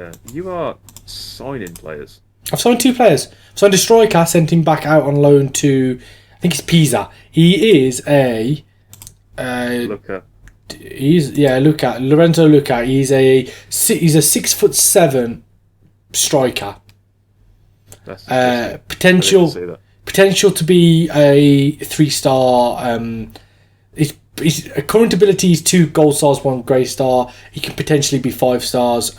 Yeah, you are signing players. I've signed 2 players. I've signed a striker, sent him back out on loan to, I think it's Pisa. He is a... Luca. Lorenzo Luca. He's a 6'7" striker. Potential to be a 3-star. His current ability is 2 gold stars, 1 grey star. He can potentially be 5 stars.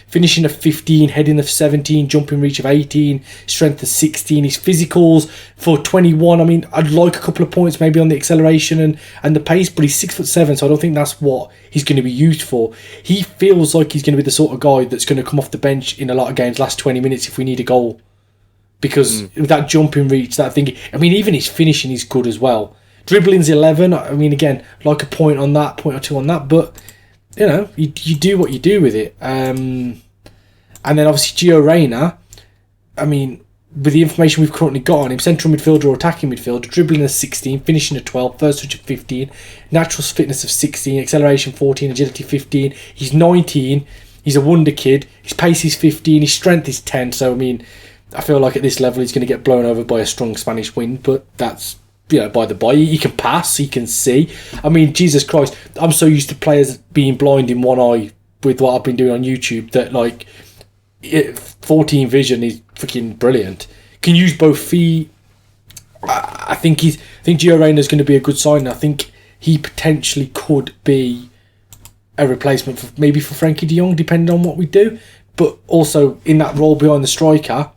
Finishing of 15, heading of 17, jumping reach of 18, strength of 16. His physicals for 21. I mean, I'd like a couple of points maybe on the acceleration and the pace, but he's 6'7", so I don't think that's what he's going to be used for. He feels like he's going to be the sort of guy that's going to come off the bench in a lot of games, last 20 minutes if we need a goal. Because with that jumping reach, that thing, I mean, even his finishing is good as well. Dribbling's 11. I mean, again, like a point on that, point or 2 on that, but you know, you do what you do with it. And then obviously Gio Reyna. I mean, with the information we've currently got on him, central midfielder or attacking midfielder, dribbling a 16, finishing a 12, first touch of 15, natural fitness of 16, acceleration 14, agility 15. He's 19. He's a wonder kid. His pace is 15. His strength is 10. So I mean, I feel like at this level he's going to get blown over by a strong Spanish wind, but that's, you know, by the by. He can pass, he can see. I mean, Jesus Christ, I'm so used to players being blind in one eye with what I've been doing on YouTube that, like, 14 vision is freaking brilliant. Can use both feet. I think Gio Reyna's going to be a good sign. I think he potentially could be a replacement for Frankie de Jong, depending on what we do. But also in that role behind the striker,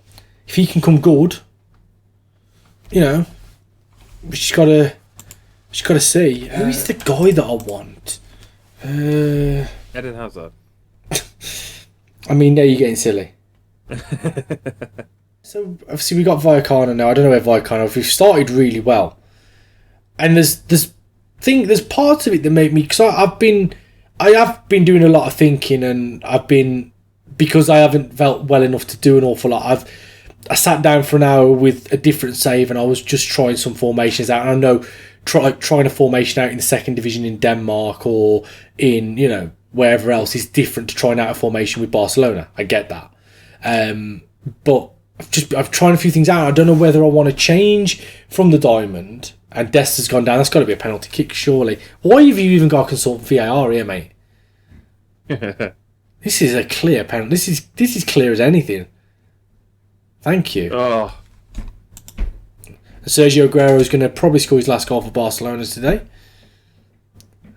if he can come good, you know, we just gotta see. Who is the guy that I want? Eden Hazard. I mean, now you're getting silly. So obviously we got Vallecano now. I don't know where Vallecano. We've started really well, and there's parts of it that make me, because I have been doing a lot of thinking, and because I haven't felt well enough to do an awful lot. I sat down for an hour with a different save, and I was just trying some formations out. And I know trying a formation out in the 2nd division in Denmark or in, you know, wherever else is different to trying out a formation with Barcelona. I get that. But I've tried a few things out. I don't know whether I want to change from the diamond. And Dest has gone down. That's got to be a penalty kick, surely. Why have you even got to consult VAR here, mate? This is a clear penalty. This is clear as anything. Thank you. Oh. Sergio Aguero is going to probably score his last goal for Barcelona today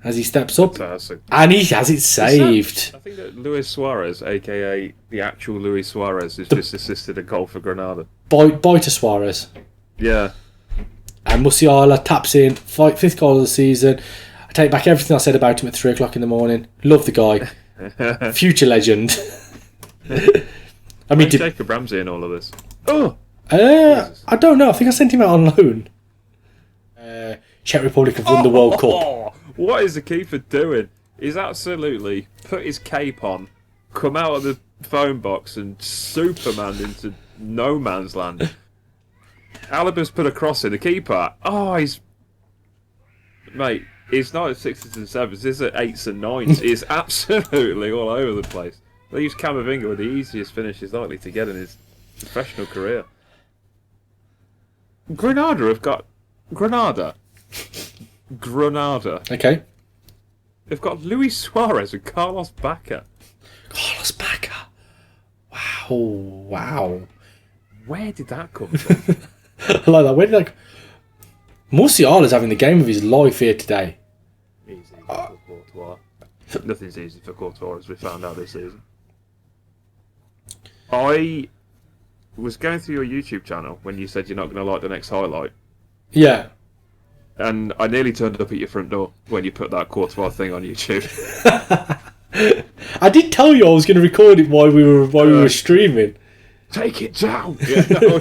as he steps up. Fantastic. And he has it saved. I think that Luis Suarez, a.k.a. the actual Luis Suarez, has just assisted a goal for Granada. Bye to Suarez. Yeah. And Musiala taps in, 5th goal of the season. I take back everything I said about him at 3 o'clock in the morning. Love the guy. Future legend. I mean, Jacob Ramsey in all of this. Oh, I don't know. I think I sent him out on loan. Czech Republic have won the World Cup. What is the keeper doing? He's absolutely put his cape on, come out of the phone box, and Superman into no man's land. Alaba's put a cross in. The keeper. Mate, it's not at 6s and 7s. It's at 8s and 9s. It's absolutely all over the place. They use Camavinga with the easiest finish he's likely to get in his professional career. Granada have got... Granada. Okay. They've got Luis Suarez and Carlos Bacca. Carlos Bacca. Wow. Where did that come from? I like that. Where did that... Musiala's having the game of his life here today. Easy for Courtois. Nothing's easy for Courtois, as we found out this season. I was going through your YouTube channel when you said you're not going to like the next highlight. Yeah. And I nearly turned up at your front door when you put that Courtois thing on YouTube. I did tell you I was going to record it while we were streaming. Take it down. Yeah, no,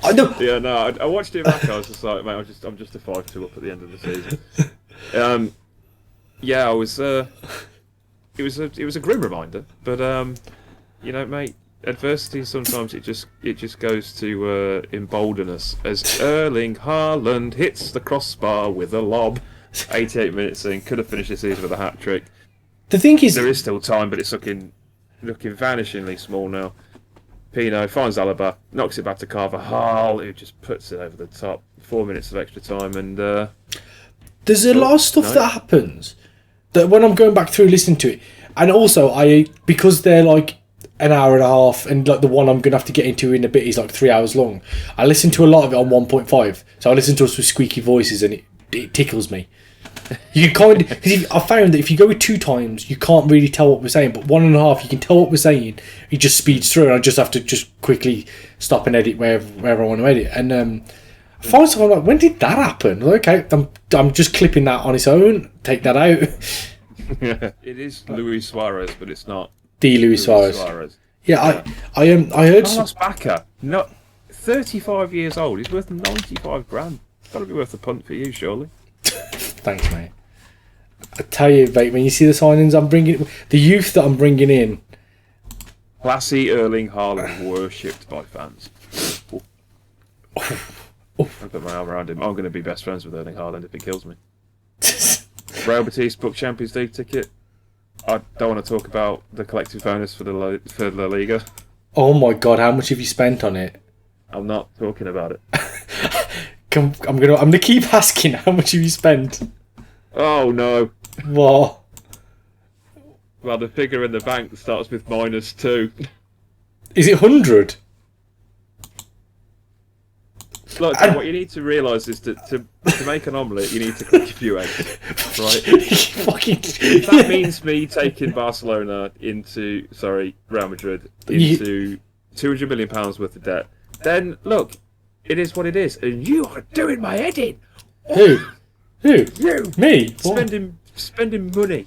I know. Yeah, no. I watched it back. I was just like, mate, I'm just a 5-2 up at the end of the season. Yeah, I was. It was a grim reminder, but you know, mate, adversity sometimes it just goes to embolden us. As Erling Haaland hits the crossbar with a lob, 88 minutes in, could have finished the season with a hat trick. The thing is, there is still time, but it's looking looking vanishingly small now. Pino finds Alaba, knocks it back to Carvajal, who just puts it over the top. 4 minutes of extra time, and there's a lot of stuff that happens that when I'm going back through listening to it, and also because they're like an hour and a half, and like the one I'm gonna have to get into in a bit is like 3 hours long. I listen to a lot of it on 1.5, so I listen to us with squeaky voices, and it tickles me. You kind of, because I found that if you go with 2 times, you can't really tell what we're saying, but 1.5, you can tell what we're saying. It just speeds through, and I just have to just quickly stop and edit wherever I want to edit. And I find something like, when did that happen? Like, okay, I'm just clipping that on its own. Take that out. It is Luis Suarez, but it's not Luis Suarez. Yeah, I heard. Carlos Bacca, not 35 years old. He's worth 95 grand. Got to be worth a punt for you, surely. Thanks, mate. I tell you, mate, when you see the signings I'm bringing, the youth that I'm bringing in, classy Erling Haaland, worshipped by fans. I put my arm around him. I'm going to be best friends with Erling Haaland if he kills me. Real Betis booked Champions League ticket. I don't want to talk about the collective bonus for La Liga. Oh my God, how much have you spent on it? I'm not talking about it. I'm gonna keep asking, how much have you spent? Oh no. What? Well, the figure in the bank starts with -2. Is it 100? Look, what you need to realise is that to make an omelette, you need to cook a few eggs, right? If that means me taking Barcelona Real Madrid into £200 million worth of debt, then look, it is what it is, and you are doing my head in. Who? You? Me? Spending money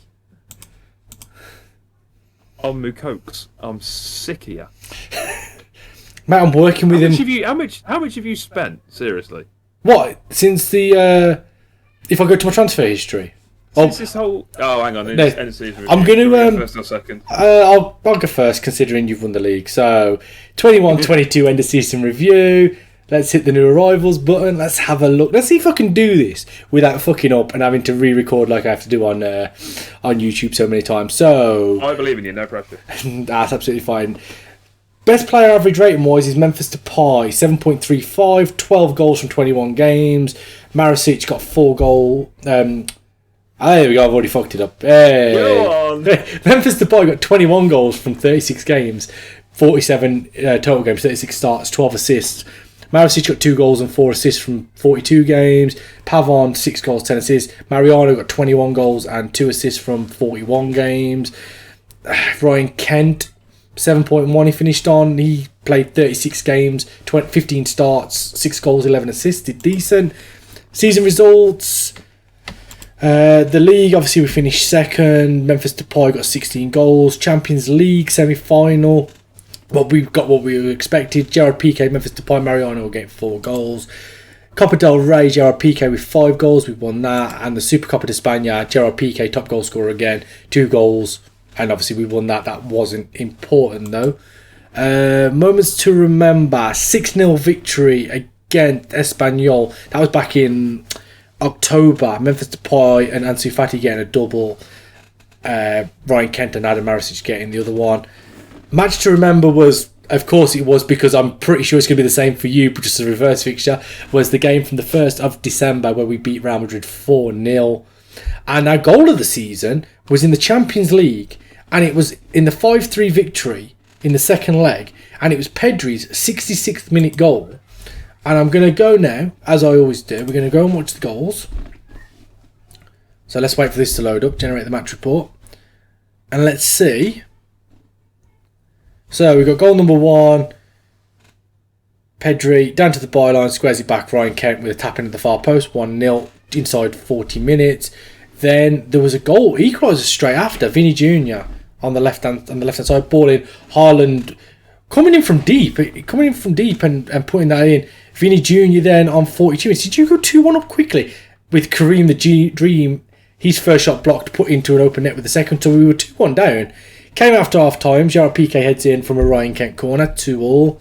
on Mukokes. I'm sick of you. Mate, I'm working with him. How much have you spent? Seriously. What? Since the if I go to my transfer history. Since this whole hang on, end season review. I'm gonna first or second. I'll go first, considering you've won the league. So 21-22 end of season review. Let's hit the new arrivals button. Let's have a look. Let's see if I can do this without fucking up and having to re-record like I have to do on YouTube so many times. So I believe in you. No pressure. That's absolutely fine. Best player average rating wise is Memphis Depay, 7.35, 12 goals from 21 games. Maricic got 4 goals. There we go, I've already fucked it up. Hey. Go on. Memphis Depay got 21 goals from 36 games, 47 total games, 36 starts, 12 assists. Maricic got 2 goals and 4 assists from 42 games. Pavon, 6 goals, 10 assists. Mariano got 21 goals and 2 assists from 41 games. Ryan Kent, 7.1 he finished on. He played 36 games, 15 starts, 6 goals, 11 assists. Did decent. Season results. The league, obviously we finished second. Memphis Depay got 16 goals. Champions League semi-final. We've got what we expected. Gerard Piqué, Memphis Depay, Mariano will get 4 goals. Copa del Rey, Gerard Piqué with 5 goals. We've won that. And the Super Copa de España, Gerard Piqué, top goal scorer again, 2 goals. And obviously we won that. That wasn't important though. Moments to remember. 6-0 victory against Espanyol. That was back in October. Memphis Depay and Ansu Fati getting a double. Ryan Kent and Adam Maricic getting the other one. Match to remember was, of course it was, because I'm pretty sure it's going to be the same for you, but just a reverse fixture, was the game from the 1st of December where we beat Real Madrid 4-0. And our goal of the season was in the Champions League, and it was in the 5-3 victory in the second leg, and it was Pedri's 66th minute goal. And I'm going to go now, as I always do, we're going to go and watch the goals. So let's wait for this to load up, generate the match report. And let's see. So we've got goal number 1. Pedri down to the byline, squares it back. Ryan Kent with a tap into the far post, 1-0 inside 40 minutes. Then there was a goal equaliser straight after. Vinny Jr. on the left hand side, ball in. Haaland coming in from deep and putting that in. Vinny Jr. then on 42 minutes. Did you go 2-1 up quickly with Kareem the Dream? His first shot blocked, put into an open net with the second, so we were 2-1 down. Came after half time. Gerard Piqué heads in from a Ryan Kent corner, 2-2.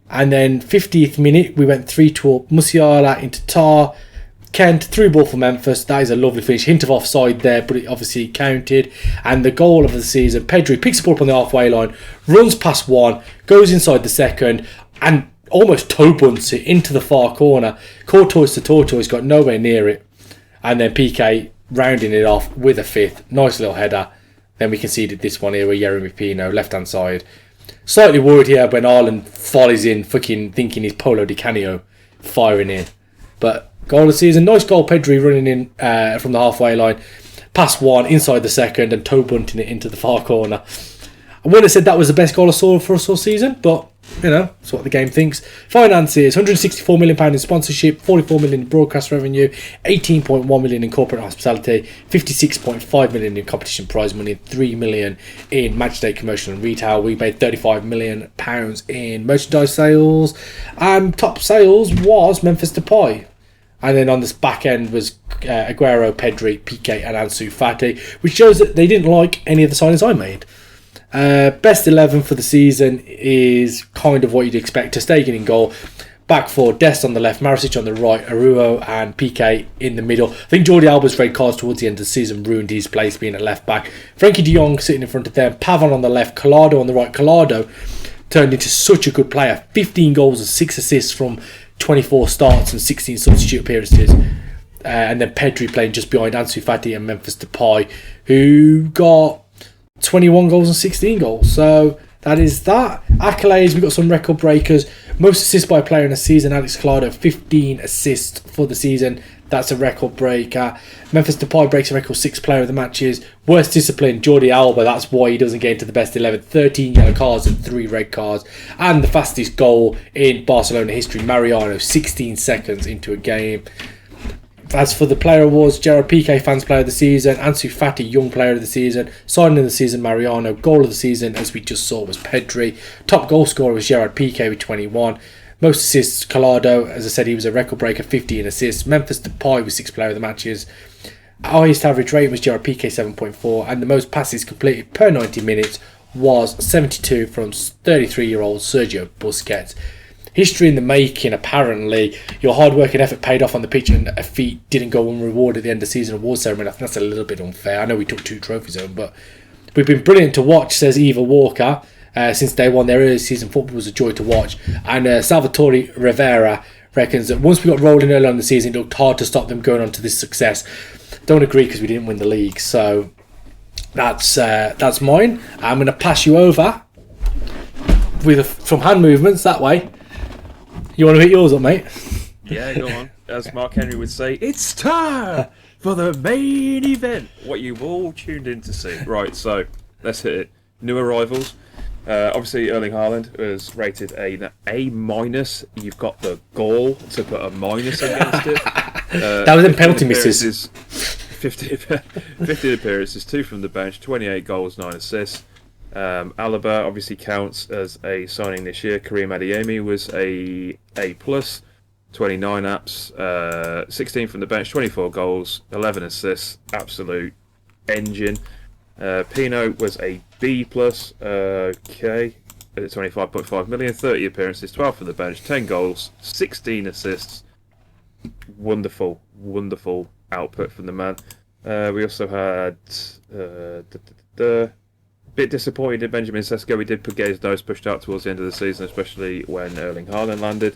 And then 50th minute, we went 3-2 up. Musiala into Tar. Kent, through ball for Memphis. That is a lovely finish. Hint of offside there, but it obviously counted. And the goal of the season, Pedri picks the ball up on the halfway line, runs past one, goes inside the second, and almost toe bunts it into the far corner. Courtois to Tortoise, got nowhere near it. And then PK rounding it off with a fifth. Nice little header. Then we conceded this one here with Yeremy Pino, left-hand side. Slightly worried here when Ireland follies in, fucking thinking he's Polo Di Canio firing in. But goal of the season, nice goal, Pedri running in from the halfway line, past one, inside the second, and toe bunting it into the far corner. I wouldn't have said that was the best goal I saw for us all season, but you know, that's what the game thinks. Finances, £164 million in sponsorship, £44 million in broadcast revenue, £18.1 million in corporate hospitality, £56.5 million in competition prize money, £3 million in matchday commercial and retail. We made £35 million in merchandise sales, and top sales was Memphis Depay. And then on this back end was Aguero, Pedri, Piqué and Ansu Fati, which shows that they didn't like any of the signings I made. Best 11 for the season is kind of what you'd expect. Ter Stegen in goal, back four, Dest on the left, Maricic on the right, Arujo and Piqué in the middle. I think Jordi Alba's red cards towards the end of the season ruined his place being at left back. Frankie de Jong sitting in front of them, Pavon on the left, Collado on the right. Collado turned into such a good player, 15 goals and 6 assists from 24 starts and 16 substitute appearances. And then Pedri playing just behind Ansu Fati and Memphis Depay, who got 21 goals and 16 goals. So that is that. Accolades, we've got some record breakers. Most assists by a player in a season, Alex Collado, 15 assists for the season. That's a record breaker. Memphis Depay breaks a record 6 player of the matches. Worst discipline, Jordi Alba. That's why he doesn't get into the best 11. 13 yellow cards and 3 red cards. And the fastest goal in Barcelona history, Mariano, 16 seconds into a game. As for the player awards, Gerard Piqué, Fans Player of the Season, Ansu Fati, Young Player of the Season, Signing of the Season, Mariano, Goal of the Season, as we just saw, was Pedri. Top goal scorer was Gerard Piqué with 21. Most assists, Collado, as I said, he was a record breaker, 15 assists. Memphis Depay with 6 player of the matches. Highest average rate was Gerard Piqué, 7.4, and the most passes completed per 90 minutes was 72 from 33-year-old Sergio Busquets. History in the making, apparently. Your hard work and effort paid off on the pitch and a feat didn't go unrewarded at the end of the season award ceremony. I think that's a little bit unfair. I know we took 2 trophies home, but we've been brilliant to watch, says Eva Walker. Since day one, their early season football was a joy to watch. And Salvatore Rivera reckons that once we got rolling early on in the season, it looked hard to stop them going on to this success. Don't agree because we didn't win the league. So that's mine. I'm going to pass you over with from hand movements that way. You want to hit yours up, mate? Yeah, go on. As Mark Henry would say, it's time for the main event. What you've all tuned in to see. Right, so let's hit it. New arrivals. Obviously, Erling Haaland was rated A-. You've got the gall to put a minus against it. That was in penalty misses. 50 appearances, 2 from the bench, 28 goals, 9 assists. Alaba obviously counts as a signing this year. Karim Adeyemi was a A+, 29 apps, 16 from the bench, 24 goals, 11 assists, absolute engine. Pino was a B+, okay, at 25.5 million, 30 appearances, 12 from the bench, 10 goals, 16 assists. Wonderful output from the man. We also had bit disappointed in Benjamin Sesko. We did get his nose pushed out towards the end of the season, especially when Erling Haaland landed.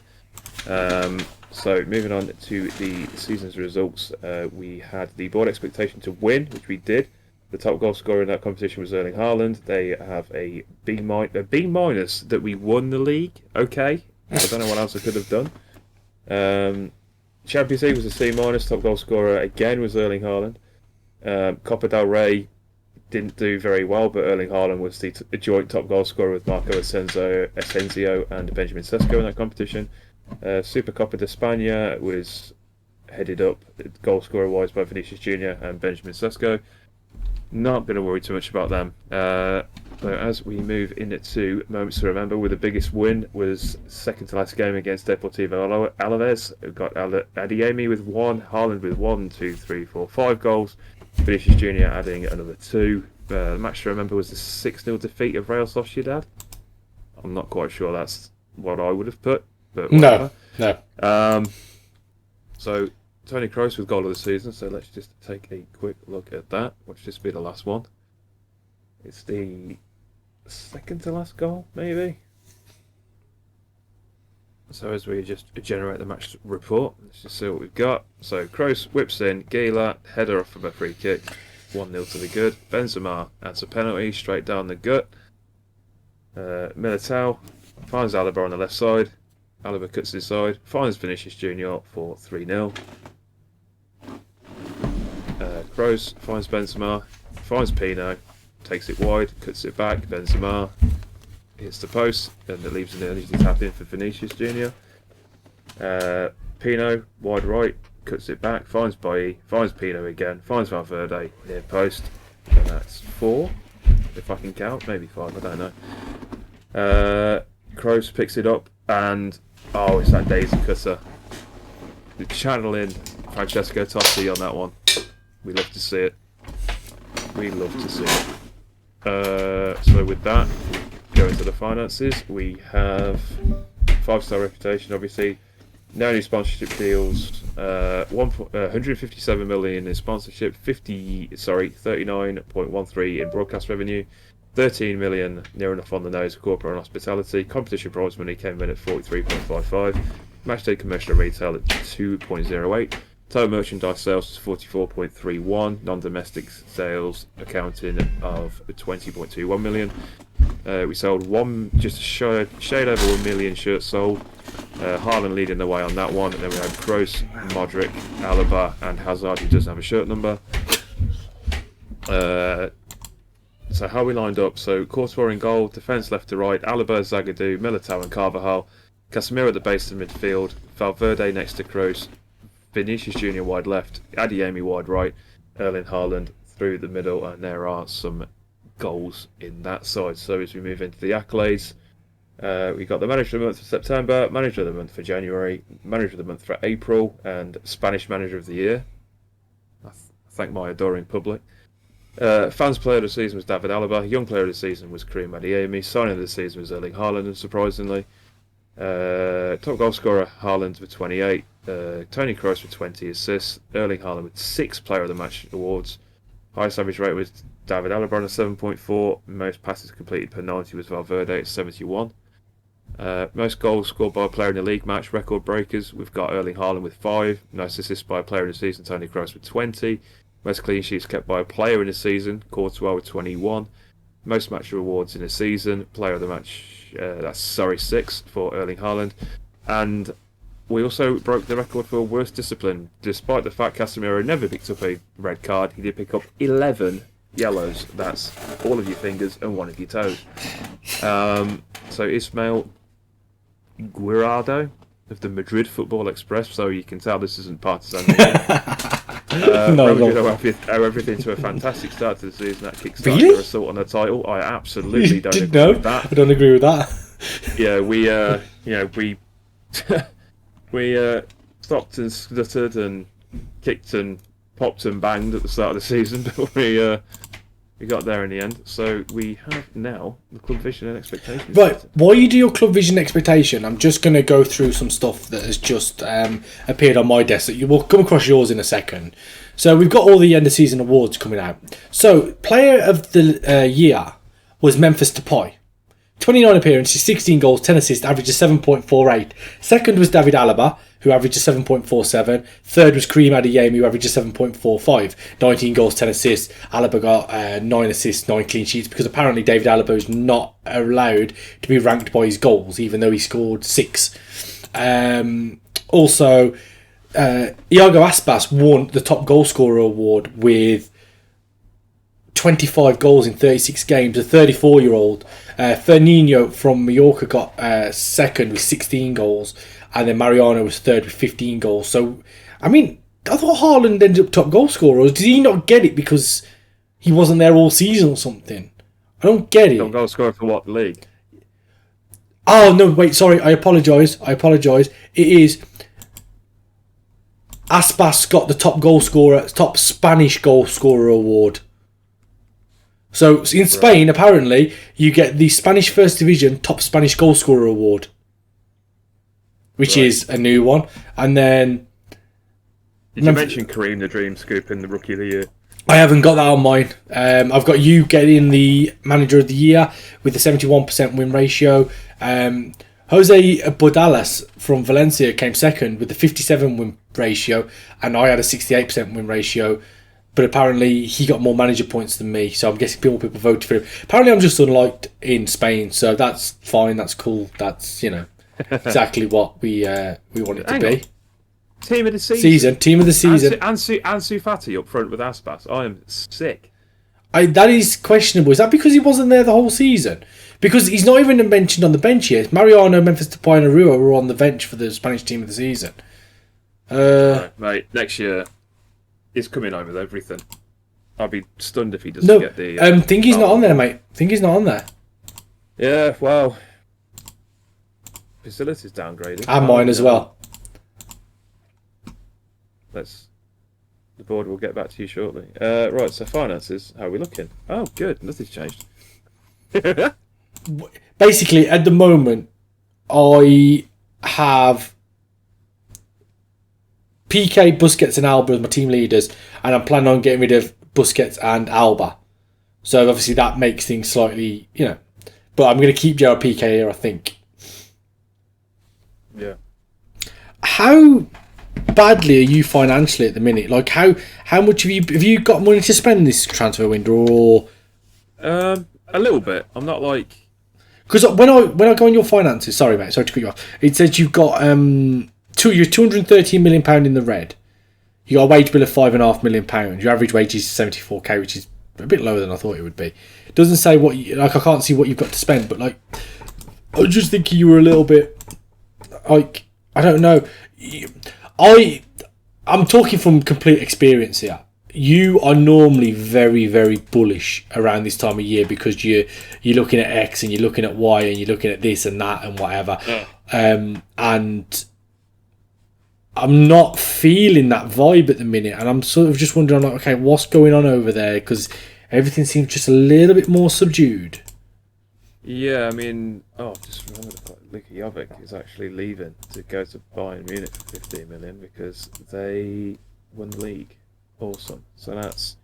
So moving on to the season's results, we had the board expectation to win, which we did. The top goal scorer in that competition was Erling Haaland. They have a B minus that we won the league. Okay, I don't know what else I could have done. Champions League was a C minus. Top goal scorer again was Erling Haaland. Copa del Rey didn't do very well, but Erling Haaland was the joint top goal scorer with Marco Asensio and Benjamin Sesko in that competition. Super Copa de España was headed up goal scorer wise by Vinicius Jr. and Benjamin Sesko. Not going to worry too much about them. But as we move into moments to remember, with the biggest win was second to last game against Deportivo Alaves. We've got Adeyemi with 1, Haaland with 1, 2, 3, 4, 5 goals. Vinicius Jr. adding another 2. The match to remember was the 6-0 defeat of Real Sociedad. I'm not quite sure that's what I would have put, but whatever. No. So Tony Kroos with goal of the season, so let's just take a quick look at that. Watch this be the last one. It's the second to last goal, maybe. So as we just generate the match report, let's just see what we've got. So Kroos whips in, Gila, header off of a free kick, 1-0 to the good. Benzema adds a penalty straight down the gut. Militao finds Alaba on the left side. Alaba cuts inside, finds Vinicius Junior for 3-0. Kroos finds Benzema, finds Pino, takes it wide, cuts it back. Benzema hits the post, and it leaves an easy tap in for Vinicius Junior. Pino wide right, cuts it back, finds Bailly, finds Pino again, finds Valverde near post, and that's 4, if I can count, maybe 5, I don't know. Kroos picks it up, and it's that daisy cutter. The channeling Francesco Totti on that one. We love to see it. We love to see it. So with that, go into the finances. We have 5-star reputation, obviously. No new sponsorship deals. 157 million in sponsorship. 39.13 in broadcast revenue. 13 million, near enough on the nose, for corporate and hospitality. Competition prize money came in at 43.55. Matchday commercial and retail at 2.08. Total merchandise sales was 44.31. Non-domestic sales accounting of 20.21 million. We sold just a shade over 1 million shirts sold. Haaland leading the way on that one. And then we had Kroos, Modric, Alaba, and Hazard, who doesn't have a shirt number. So how we lined up: so Courtois in goal, defence left to right, Alaba, Zagadou, Militao, and Carvajal. Casemiro at the base of the midfield, Valverde next to Kroos, Vinicius Junior wide left, Adeyemi wide right, Erling Haaland through the middle, and there are some goals in that side. So as we move into the accolades, we got the Manager of the Month for September, Manager of the Month for January, Manager of the Month for April, and Spanish Manager of the Year. I thank my adoring public. Fans Player of the Season was David Alaba, Young Player of the Season was Karim Adeyemi, Signing of the Season was Erling Haaland, unsurprisingly. Top goal scorer Haaland with 28, Tony Kroos with 20 assists, Erling Haaland with 6 Player of the Match awards. Highest average rate was David Alaba on a 7.4. Most passes completed per 90 was Valverde at 71. Most goals scored by a player in the league match, record breakers. We've got Erling Haaland with 5. Most assists by a player in the season, Tony Kroos with 20. Most clean sheets kept by a player in the season, Courtois with 21. Most match awards in a season, Player of the Match, 6 for Erling Haaland. And we also broke the record for worst discipline. Despite the fact Casemiro never picked up a red card, he did pick up 11 yellows. That's all of your fingers and one of your toes. So Ismail Guirado of the Madrid Football Express, so you can tell this isn't partisan. Owe everything to a fantastic start to the season. That kickstarted their assault on the title. I absolutely don't agree with that. I don't agree with that. Yeah, we stopped and stuttered and kicked and popped and banged at the start of the season, but we got there in the end. So we have now the club vision and expectations. Right, while you do your club vision expectation, I'm just going to go through some stuff that has just appeared on my desk that you will come across yours in a second. So we've got all the end of season awards coming out. So Player of the Year was Memphis Depay. 29 appearances, 16 goals, 10 assists, averages 7.48. Second was David Alaba, who averages 7.47. Third was Karim Adeyemi, who averages 7.45. 19 goals, 10 assists. Alaba got 9 assists, 9 clean sheets, because apparently David Alaba is not allowed to be ranked by his goals, even though he scored 6. Also, Iago Aspas won the top goal scorer award with 25 goals in 36 games. A 34-year-old Fernandinho from Mallorca got second with 16 goals, and then Mariano was third with 15 goals. So, I mean, I thought Haaland ended up top goal scorer. Or did he not get it because he wasn't there all season or something? I don't get it. Top goal scorer for what league? Oh no! Wait, sorry. I apologise. It is Aspas got the top goal scorer, top Spanish goal scorer award. So in Spain, apparently, you get the Spanish First Division top Spanish goal scorer award, which is a new one. And then Did you mention Kareem the Dream Scoop in the Rookie of the Year? I haven't got that on mine. I've got you getting the Manager of the Year with the 71% win ratio. Jose Bordalas from Valencia came second with the 57 win ratio, and I had a 68% win ratio. But apparently he got more manager points than me, so I'm guessing people voted for him. Apparently I'm just unliked in Spain, so that's fine, that's cool. That's, exactly what we want it to be. Team of the season. Team of the season. Ansu Fati up front with Aspas. I am sick. That is questionable. Is that because he wasn't there the whole season? Because he's not even mentioned on the bench yet. Mariano, Memphis Depay and Arua were on the bench for the Spanish team of the season. Mate, next year he's coming home with everything. I'll be stunned if he doesn't get the... think he's not on there, mate. Think he's not on there. Yeah, well... Facilities downgraded. And mine as well. The board will get back to you shortly. Right, so finances, how are we looking? Oh, good, nothing's changed. Basically, at the moment, I have PK, Busquets and Alba as my team leaders, and I'm planning on getting rid of Busquets and Alba. So obviously that makes things slightly, but I'm going to keep Gerard PK here, I think. Yeah. How badly are you financially at the minute? Like, how much have you got money to spend this transfer window, or? A little bit. I'm not like... Because when I go on your finances, sorry mate, sorry to cut you off. It says you've got you're £213 million in the red. You got a wage bill of £5.5 million. Your average wage is 74k, which is a bit lower than I thought it would be. It doesn't say what I can't see what you've got to spend, but like, I was just thinking you were a little bit like, I don't know. I'm talking from complete experience here. You are normally very, very bullish around this time of year because you're looking at X and you're looking at Y and you're looking at this and that and whatever. Yeah. And I'm not feeling that vibe at the minute, and I'm sort of just wondering, like, okay, what's going on over there? Because everything seems just a little bit more subdued. Yeah, I mean, just remember the fact Luka Jovic is actually leaving to go to Bayern Munich for 15 million because they won the league. Awesome. So that's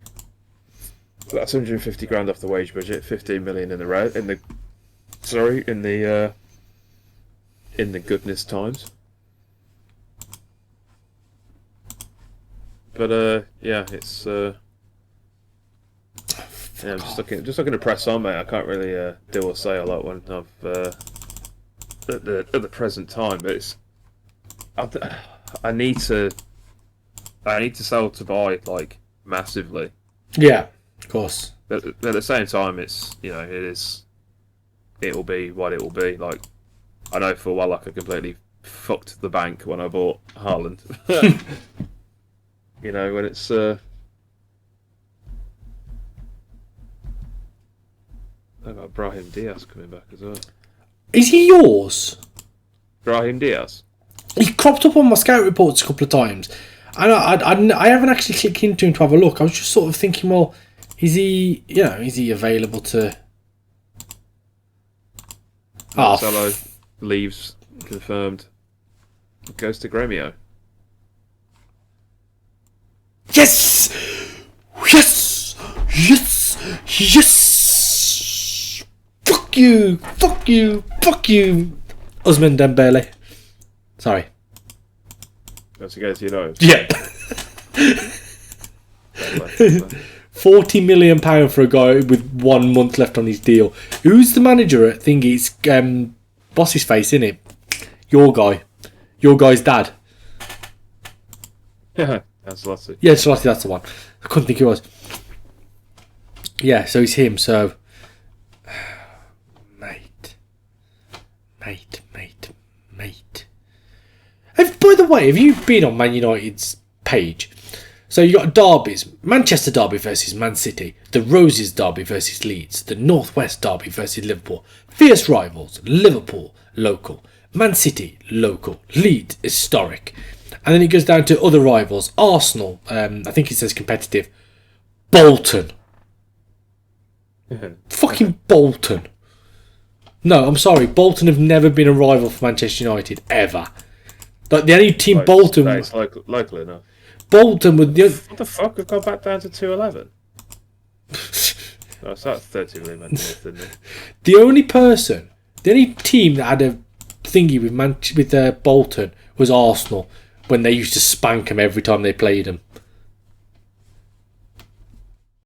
150 grand off the wage budget, 15 million in the goodness times. But yeah, it's I'm just looking to press on, mate. I can't really do or say a lot when I've at the present time, but it's I need to sell to buy, like, massively. Yeah, of course. But at the same time, it's it'll be what it will be. Like, I know for a while, like, I completely fucked the bank when I bought Haaland. When it's I've got Brahim Diaz coming back as well. Is he yours? Brahim Diaz? He cropped up on my scout reports a couple of times. I haven't actually clicked into him to have a look. I was just sort of thinking, well, is he available to... Marcelo leaves, confirmed. Goes to Gremio. Yes! Yes! Yes! Yes! Fuck you! Fuck you! Fuck you! Ousmane Dembele. Sorry. That's against United. Yeah. £40 million for a guy with 1 month left on his deal. Who's the manager at Thingy? It's Boss's face, isn't it? Your guy. Your guy's dad. Yeah, Ancelotti. Yeah, Ancelotti, that's the one. I couldn't think who it was. Yeah, so it's him, so... Mate. By the way, have you been on Man United's page? So you got derbies: Manchester derby versus Man City, the Roses derby versus Leeds, the Northwest derby versus Liverpool. Fierce rivals: Liverpool local, Man City local, Leeds historic, and then it goes down to other rivals: Arsenal. I think it says competitive. Bolton. Fucking Bolton. No, I'm sorry. Bolton have never been a rival for Manchester United ever. Like the only team Bolton. It's local enough. Bolton would. What the fuck? We've gone back down to 211. Oh, so that's 13 really meant isn't it? The only team that had a thingy with Bolton was Arsenal when they used to spank them every time they played them.